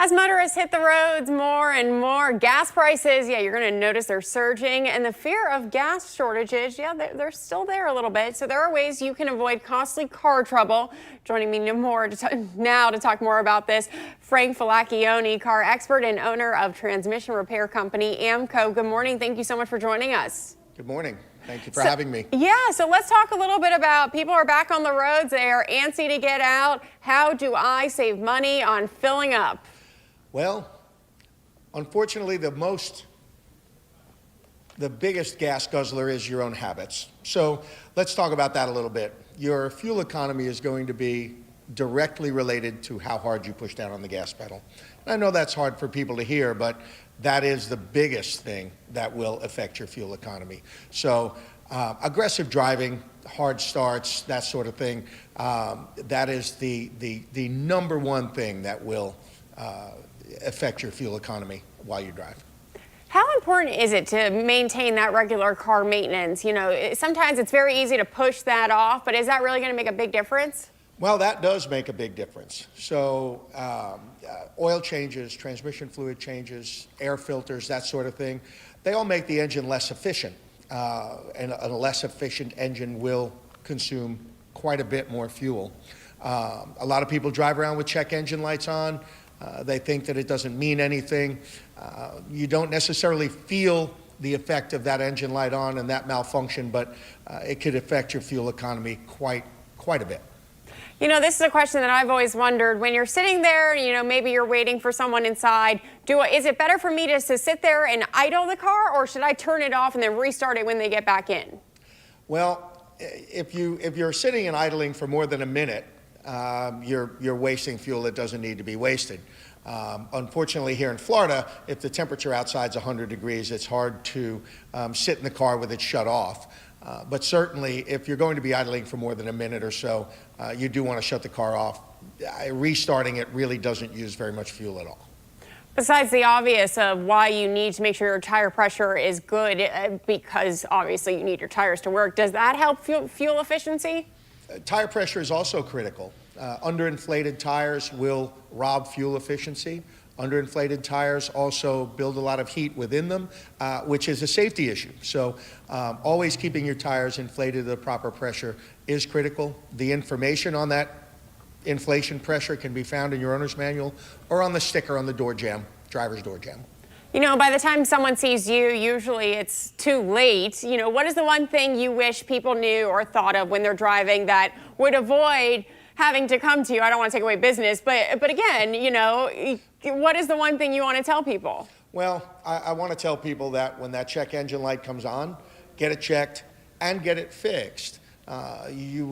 As motorists hit the roads more and more, gas prices, you're going to notice they're surging, and the fear of gas shortages, they're still there a little bit. So there are ways you can avoid costly car trouble. Joining me now to talk more about this, Frank Falacchione, car expert and owner of transmission repair company AMCO. Good morning. Thank you so much for joining us. Good morning. Thank you for having me. So let's talk a little bit about people are back on the roads. They are antsy to get out. How do I save money on filling up? Well, unfortunately, the biggest gas guzzler is your own habits. So let's talk about that a little bit. Your fuel economy is going to be directly related to how hard you push down on the gas pedal. And I know that's hard for people to hear, but that is the biggest thing that will affect your fuel economy. So aggressive driving, hard starts, that sort of thing, that is the number one thing that will affect your fuel economy while you drive. How important is it to maintain that regular car maintenance? You know, sometimes it's very easy to push that off, but is that really going to make a big difference? Well, that does make a big difference. So oil changes, transmission fluid changes, air filters, that sort of thing, they all make the engine less efficient. And a less efficient engine will consume quite a bit more fuel. A lot of people drive around with check engine lights on. They think that it doesn't mean anything. You don't necessarily feel the effect of that engine light on and that malfunction, but it could affect your fuel economy quite a bit. You know, this is a question that I've always wondered. When you're sitting there, you know, maybe you're waiting for someone inside, is it better for me just to sit there and idle the car, or should I turn it off and then restart it when they get back in? Well, if you're sitting and idling for more than a minute, you're wasting fuel that doesn't need to be wasted. Unfortunately, here in Florida, if the temperature outside is 100 degrees, it's hard to sit in the car with it shut off. But certainly, if you're going to be idling for more than a minute or so, you do want to shut the car off. Restarting it really doesn't use very much fuel at all. Besides the obvious of why you need to make sure your tire pressure is good, because obviously you need your tires to work, does that help fuel efficiency? Tire pressure is also critical. Underinflated tires will rob fuel efficiency. Underinflated tires also build a lot of heat within them, which is a safety issue. So always keeping your tires inflated to the proper pressure is critical. The information on that inflation pressure can be found in your owner's manual or on the sticker on the door jamb, driver's door jamb. You know, by the time someone sees you, usually it's too late. You know, what is the one thing you wish people knew or thought of when they're driving that would avoid having to come to you? I don't want to take away business, but again, you know, what is the one thing you want to tell people? Well, I want to tell people that when that check engine light comes on, get it checked and get it fixed. You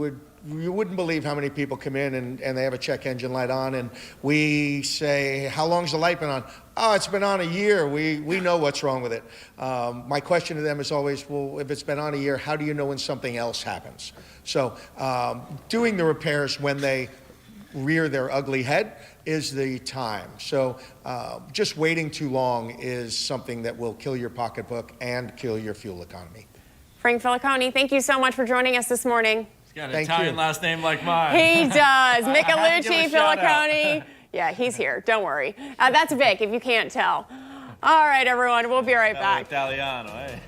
wouldn't believe how many people come in and they have a check engine light on, and we say, how long's the light been on? Oh, it's been on a year. We know what's wrong with it. My question to them is always, well, if it's been on a year, how do you know when something else happens? So doing the repairs when they rear their ugly head is the time. So just waiting too long is something that will kill your pocketbook and kill your fuel economy. Frank Falacchione, thank you so much for joining us this morning. He's got an Italian last name like mine. He does. Michelucci Falacchione. Yeah, he's here. Don't worry. That's Vic, if you can't tell. All right, everyone. We'll be right back. Italiano, eh?